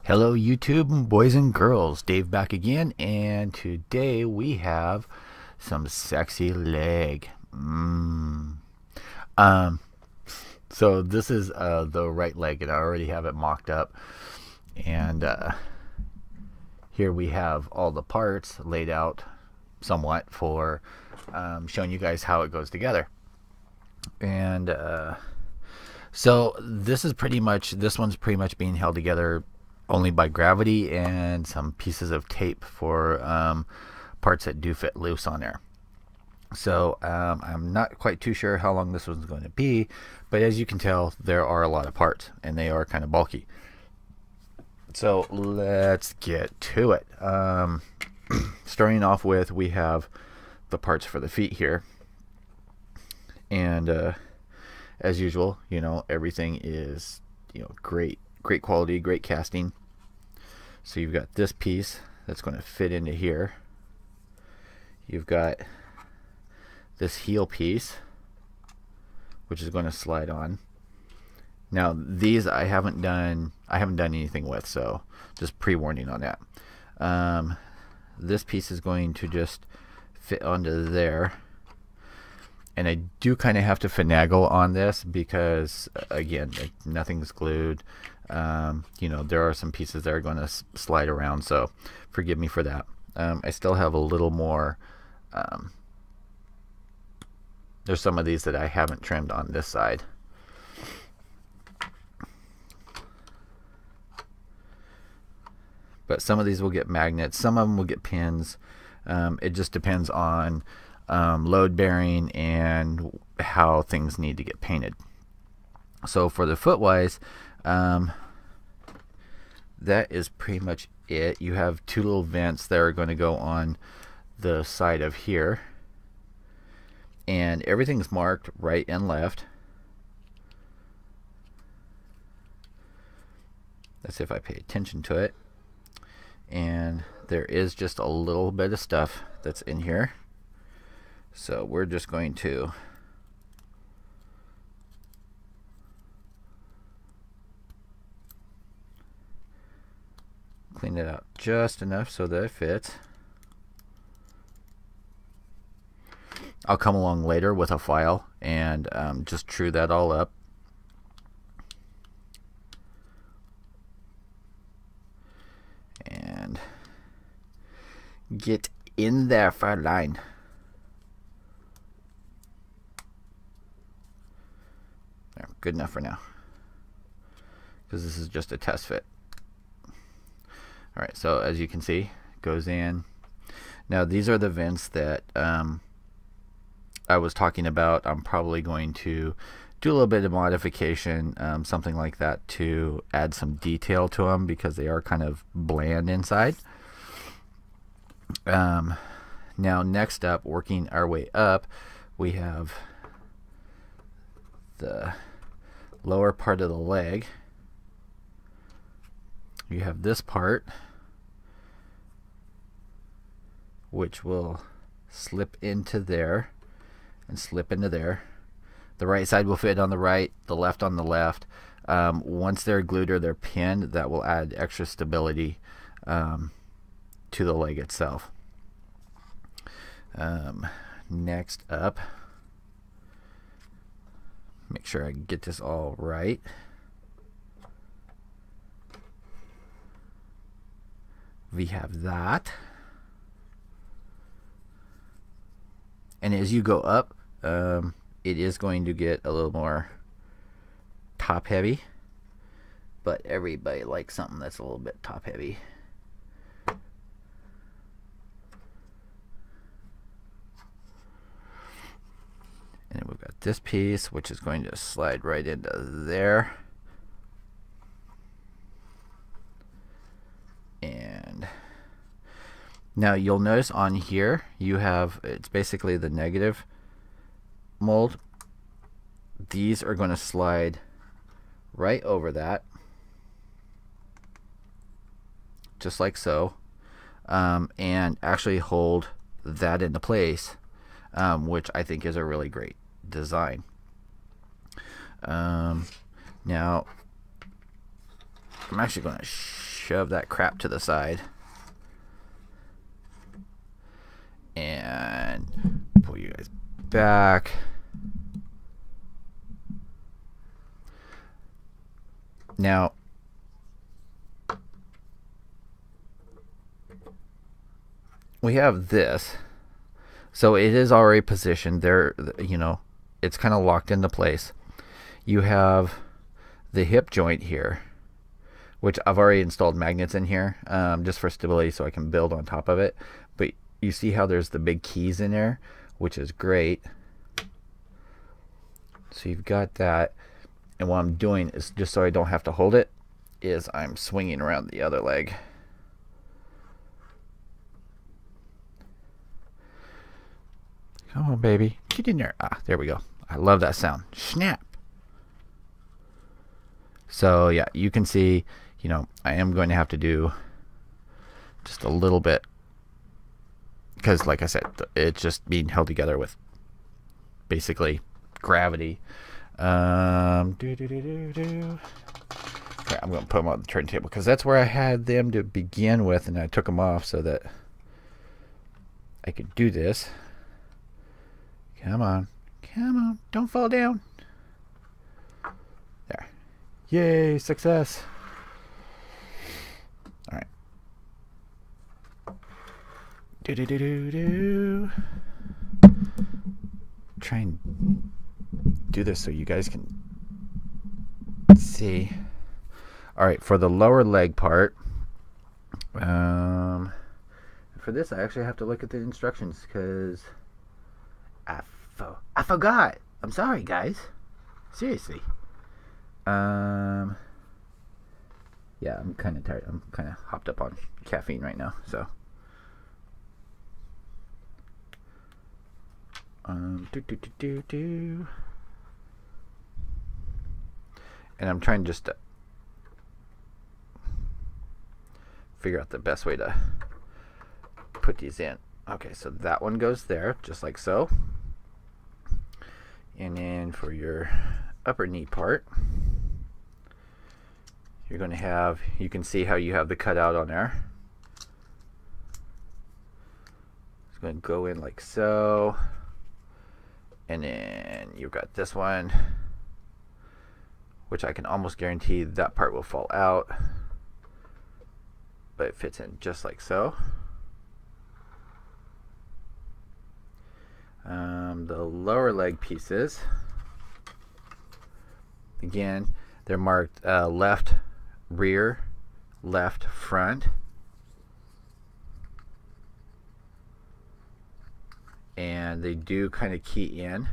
Hello YouTube boys and girls, Dave back again, and today we have some sexy leg. Um, so this is the right leg, and I already have it mocked up, and here we have all the parts laid out somewhat for showing you guys how it goes together. And so this one's pretty much being held together only by gravity and some pieces of tape for parts that do fit loose on there. So I'm not quite too sure how long this one's going to be, but as you can tell, there are a lot of parts and they are kind of bulky. So let's get to it. Starting off with, we have the parts for the feet here, and as usual, everything is great quality, great casting. So you've got this piece that's going to fit into here. You've got this heel piece, which is going to slide on. Now these I haven't done anything with, so just pre-warning on that. This piece is going to just fit onto there, and I do kind of have to finagle on this because again, nothing's glued. There are some pieces that are going to slide around, so forgive me for that. I still have a little more. There's some of these that I haven't trimmed on this side. But some of these will get magnets, some of them will get pins. It just depends on load bearing and how things need to get painted. So for the footwise, that is pretty much it. You have two little vents that are going to go on the side of here, and everything's marked right and left. Let's see if I pay attention to it. And there is just a little bit of stuff that's in here, so we're just going to clean it out just enough so that it fits. I'll come along later with a file and just true that all up. And get in there for a line. There, good enough for now, because this is just a test fit. Alright, so as you can see, it goes in. Now these are the vents that I was talking about. I'm probably going to do a little bit of modification, something like that, to add some detail to them because they are kind of bland inside. Now next up, working our way up, we have the lower part of the leg. You have this part, which will slip into there and slip into there. The right side will fit on the right, the left on the left. Once they're glued or they're pinned, that will add extra stability to the leg itself. Next up, make sure I get this all right. We have that. And as you go up, it is going to get a little more top heavy, but everybody likes something that's a little bit top heavy. And then we've got this piece, which is going to slide right into there. And now you'll notice on here you have, it's basically the negative mold. These are going to slide right over that, just like so, and actually hold that into place, which I think is a really great design. Now I'm actually going to shove that crap to the side. And pull you guys back. Now, we have this. So it is already positioned there, you know, it's kind of locked into place. You have the hip joint here, which I've already installed magnets in here, just for stability so I can build on top of it. But you see how there's the big keys in there, which is great. So you've got that. And what I'm doing is, just so I don't have to hold it, is I'm swinging around the other leg. Come on, baby. Get in there. Ah, there we go. I love that sound. Snap. So, yeah, you can see, you know, I am going to have to do just a little bit. Because, like I said, it's just being held together with basically gravity. Okay, I'm going to put them on the turntable because that's where I had them to begin with, and I took them off so that I could do this. Come on. Come on. Don't fall down. There. Yay, success. All right. Do. Try and do this so you guys can see. All right, for the lower leg part, for this I actually have to look at the instructions because I forgot. I'm sorry, guys. Seriously. Yeah, I'm kind of tired. I'm kind of hopped up on caffeine right now, so. And I'm trying just to figure out the best way to put these in. Okay, so that one goes there, just like so. And then for your upper knee part, you're going to have, you can see how you have the cutout on there. It's going to go in like so. And then you've got this one, which I can almost guarantee that part will fall out. But it fits in just like so. The lower leg pieces, again, they're marked left rear, left front. And they do kind of key in.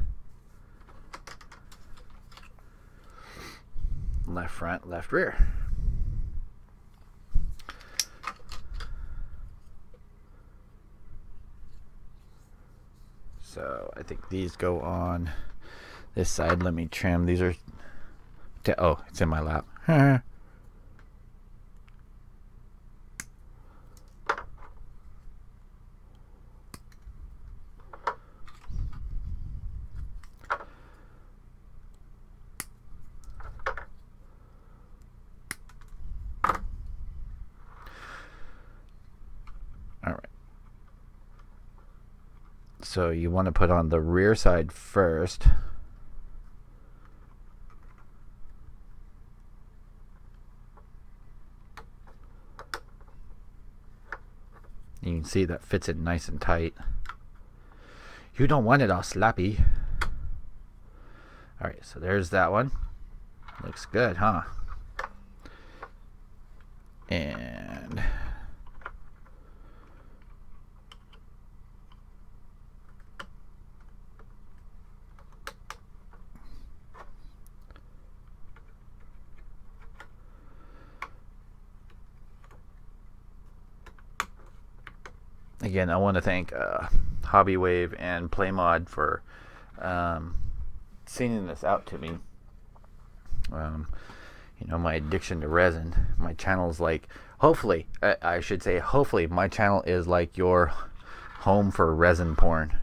Left front, left rear. So I think these go on this side. Let me trim. These are, oh, it's in my lap. So you want to put on the rear side first. You can see that fits it nice and tight. You don't want it all sloppy. Alright, so there's that one. Looks good, huh? And again, I want to thank Hobbywave and Playmod for sending this out to me. You know, my addiction to resin. My channel's like, hopefully, I should say, hopefully, my channel is like your home for resin porn.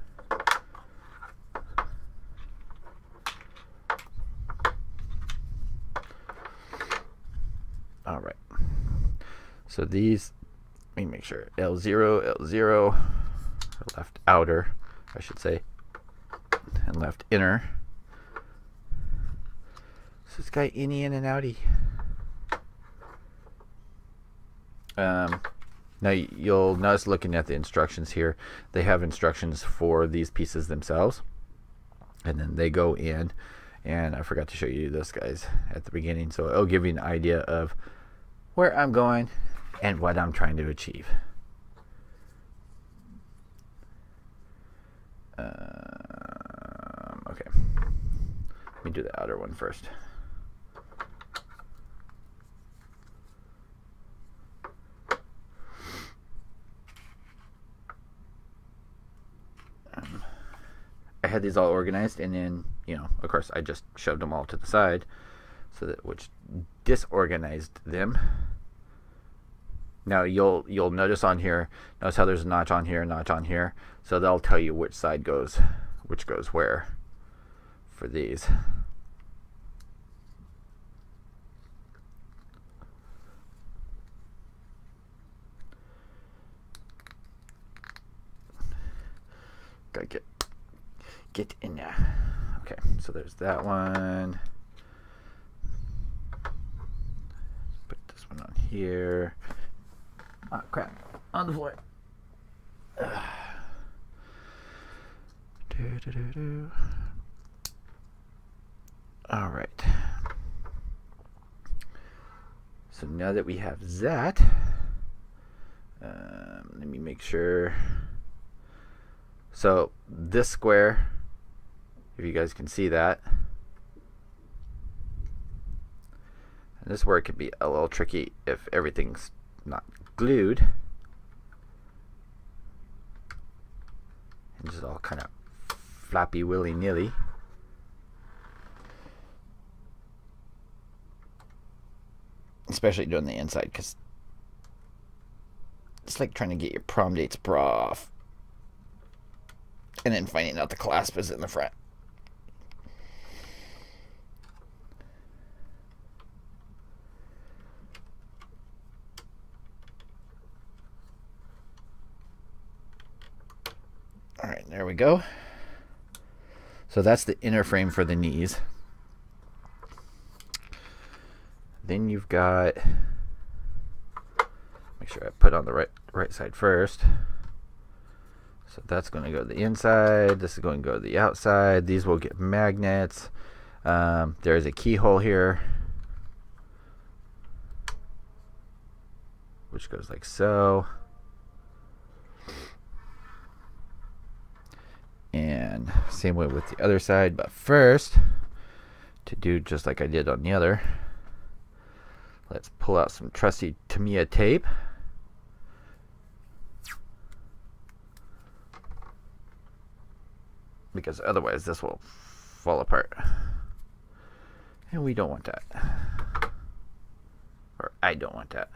All right. So these, let me make sure, L0, L0, left outer, I should say, and left inner. So it's got innie in and outie. Now you'll notice, looking at the instructions here, they have instructions for these pieces themselves, and then they go in, and I forgot to show you this, guys, at the beginning, so it'll give you an idea of where I'm going and what I'm trying to achieve. Okay, let me do the outer one first. I had these all organized, and then, you know, of course, I just shoved them all to the side, so that, which disorganized them. Now you'll notice on here, notice how there's a notch on here, notch on here, so they'll tell you which side goes, which goes where for these. Gotta get in there. Okay, so there's that one. Put this one on here. Oh crap, on the floor. All right. So now that we have that, let me make sure. So this square, if you guys can see that, and this is where it could be a little tricky if everything's not glued and just all kind of floppy willy-nilly. Especially doing the inside, because it's like trying to get your prom date's bra off and then finding out the clasp is in the front. All right, there we go. So that's the inner frame for the knees. Then you've got, make sure I put on the right side first. So that's going to go to the inside. This is going to go to the outside. These will get magnets. There's a keyhole here, which goes like so. And same way with the other side. But first, to do just like I did on the other, let's pull out some trusty Tamiya tape. Because otherwise this will fall apart. And we don't want that. Or I don't want that.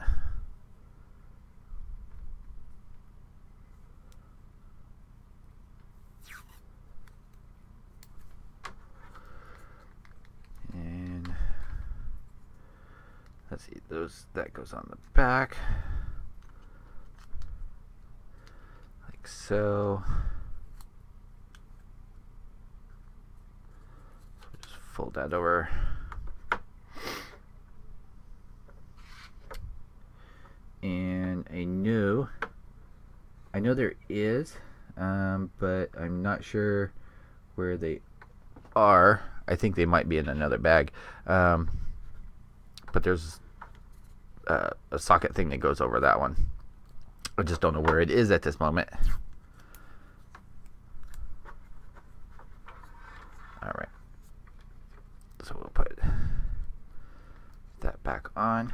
And let's see, that goes on the back. Like so. Fold that over. And I know there is, but I'm not sure where they are. I think they might be in another bag. But there's a socket thing that goes over that one. I just don't know where it is at this moment. All right. So we'll put that back on.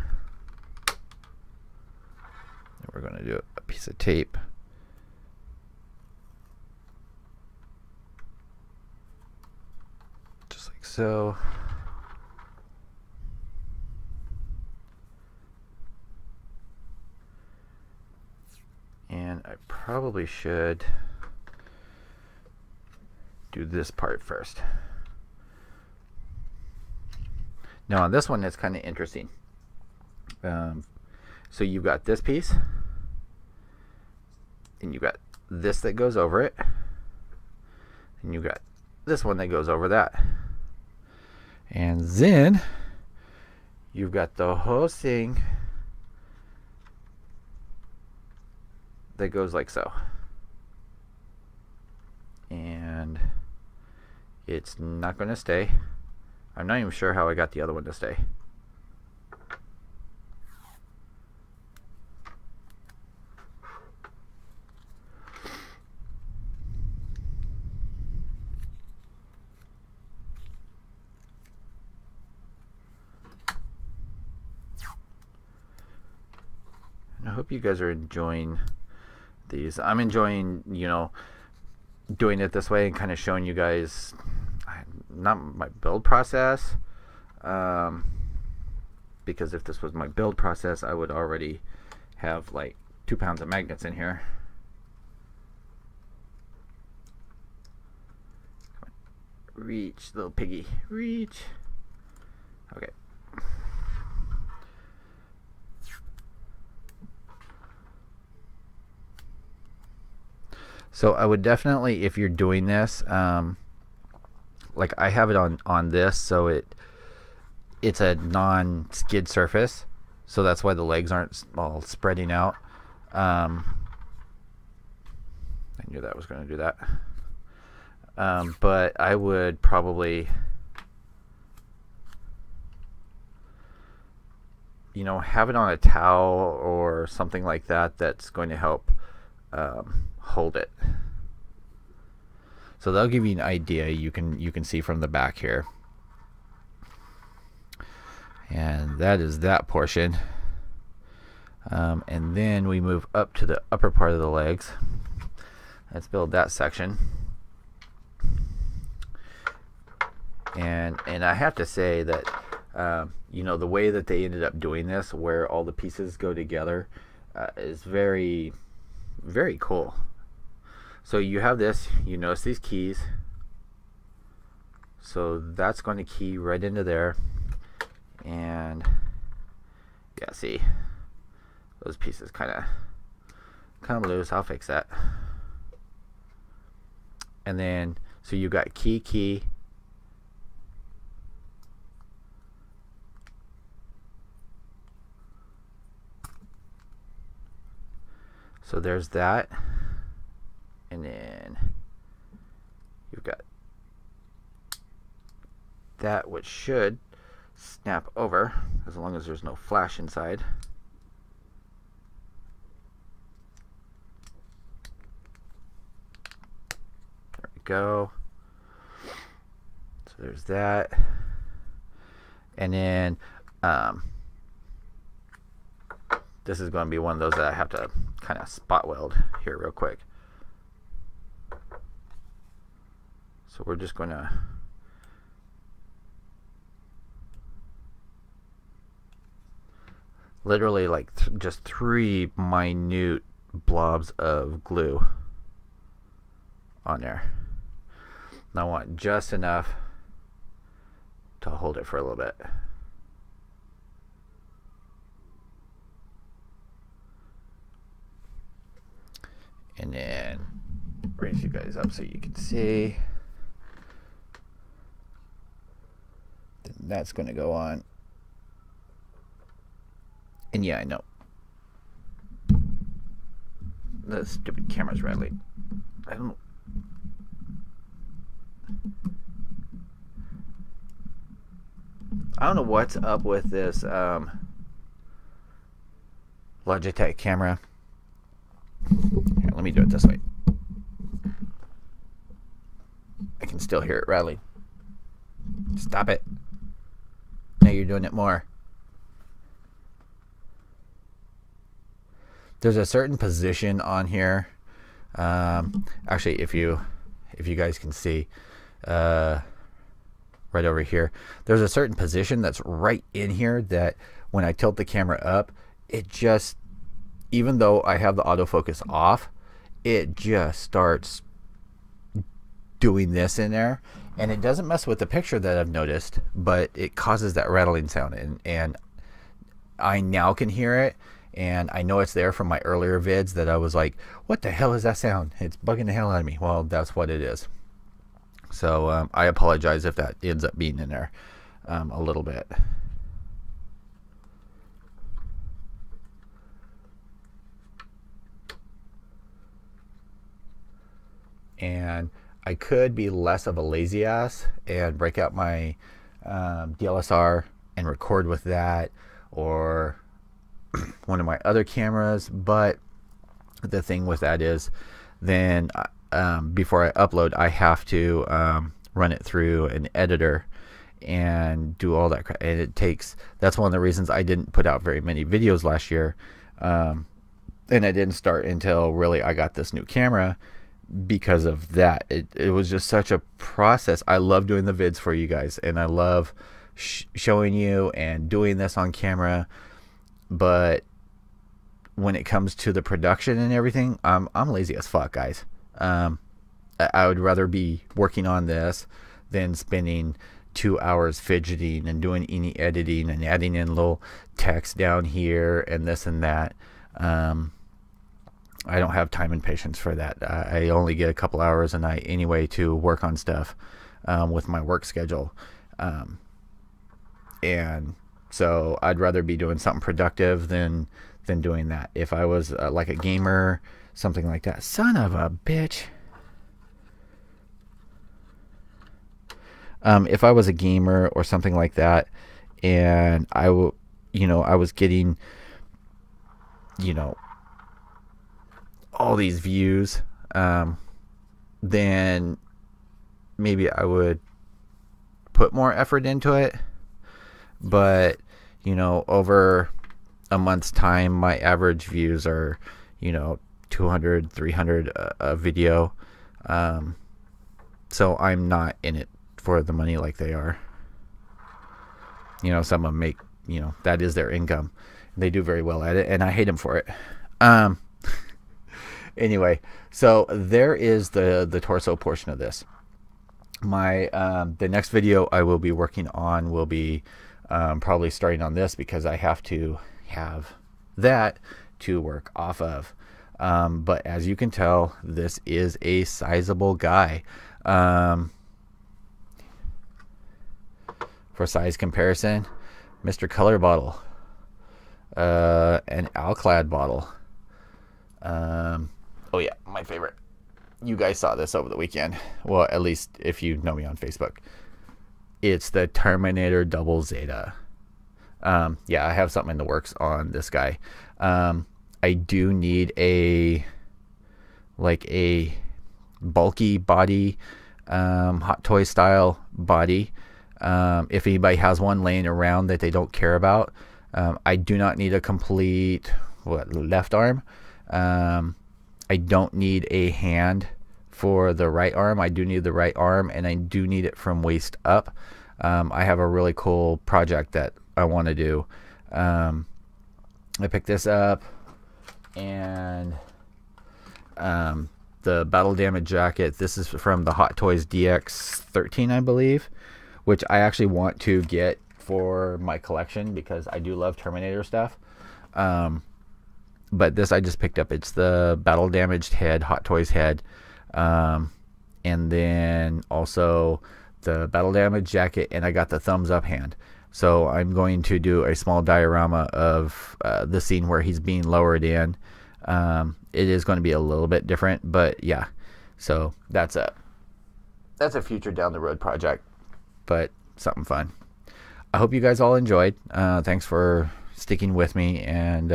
And we're going to do a piece of tape. Just like so. And I probably should do this part first. Now on this one, it's kind of interesting. So you've got this piece, and you've got this that goes over it, and you've got this one that goes over that. And then you've got the whole thing that goes like so. And it's not going to stay. I'm not even sure how I got the other one to stay. I hope you guys are enjoying these. I'm enjoying, you know, doing it this way and kind of showing you guys not my build process, because if this was my build process, I would already have like 2 pounds of magnets in here. Reach, little piggy, reach. Okay. So I would definitely, if you're doing this, like I have it on this, so it's a non-skid surface, so that's why the legs aren't all spreading out. I knew that was going to do that. But I would probably, you know, have it on a towel or something like that that's going to help hold it. So that'll give you an idea. You can see from the back here. And that is that portion. And then we move up to the upper part of the legs. Let's build that section. And I have to say that you know, the way that they ended up doing this, where all the pieces go together, is very, very cool. So you have this, you notice these keys, so that's going to key right into there. And yeah, see, those pieces kind of loose. I'll fix that. And then so you got key. So there's that. And then you've got that, which should snap over as long as there's no flash inside. There we go. So there's that. And then this is going to be one of those that I have to kind of spot weld here real quick. So we're just going to literally like just 3 minute blobs of glue on there. And I want just enough to hold it for a little bit. And then raise you guys up so you can see. Then that's going to go on. And yeah, I know. The stupid camera's rattling. I don't know what's up with this Logitech camera. Here, let me do it this way. I can still hear it rattling. Stop it. Now you're doing it more. There's a certain position on here. Actually, if you guys can see, right over here, there's a certain position that's right in here that when I tilt the camera up, it just, even though I have the autofocus off, it just starts doing this in there. And it doesn't mess with the picture that I've noticed, but it causes that rattling sound. And I now can hear it. And I know it's there from my earlier vids that I was like, what the hell is that sound? It's bugging the hell out of me. Well, that's what it is. So I apologize if that ends up being in there a little bit. And I could be less of a lazy ass and break out my DLSR and record with that, or one of my other cameras. But the thing with that is, then before I upload, I have to run it through an editor and do all that crap. And it takes, that's one of the reasons I didn't put out very many videos last year. And I didn't start until really I got this new camera, because of that. It was just such a process. I love doing the vids for you guys, and I love showing you and doing this on camera, but when it comes to the production and everything, I'm lazy as fuck, guys. I would rather be working on this than spending 2 hours fidgeting and doing any editing and adding in little text down here and this and that. I don't have time and patience for that. I only get a couple hours a night anyway to work on stuff with my work schedule. And so I'd rather be doing something productive than doing that. If I was like a gamer, something like that. Son of a bitch. If I was a gamer or something like that, and I was getting, all these views, then maybe I would put more effort into it. But over a month's time, my average views are 200, 300 a video. So I'm not in it for the money like they are. Some of them make, that is their income. They do very well at it, and I hate them for it. Anyway, so there is the torso portion of this. My the next video I will be working on will be probably starting on this, because I have to have that to work off of. But as you can tell, this is a sizable guy. For size comparison, Mr. Color bottle, an Alclad bottle. Oh yeah, my favorite. You guys saw this over the weekend. Well, at least if you know me on Facebook. It's the Terminator Double Zeta. Yeah, I have something in the works on this guy. I do need a bulky body, Hot Toy style body. If anybody has one laying around that they don't care about, I do not need a complete left arm. I don't need a hand for the right arm. I do need the right arm, and I do need it from waist up. I have a really cool project that I want to do. I picked this up, and the battle damage jacket, this is from the Hot Toys DX13, I believe, which I actually want to get for my collection because I do love Terminator stuff. But this I just picked up. It's the battle damaged head, Hot Toys head, and then also the battle damage jacket, and I got the thumbs up hand. So I'm going to do a small diorama of the scene where he's being lowered in. It is going to be a little bit different, but yeah. So that's a future down the road project, but something fun. I hope you guys all enjoyed. Thanks for sticking with me, and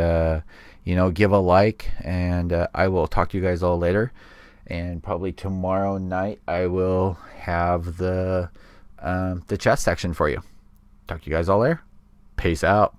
give a like, and I will talk to you guys all later. And probably tomorrow night I will have the chest section for you. Talk to you guys all there. Peace out.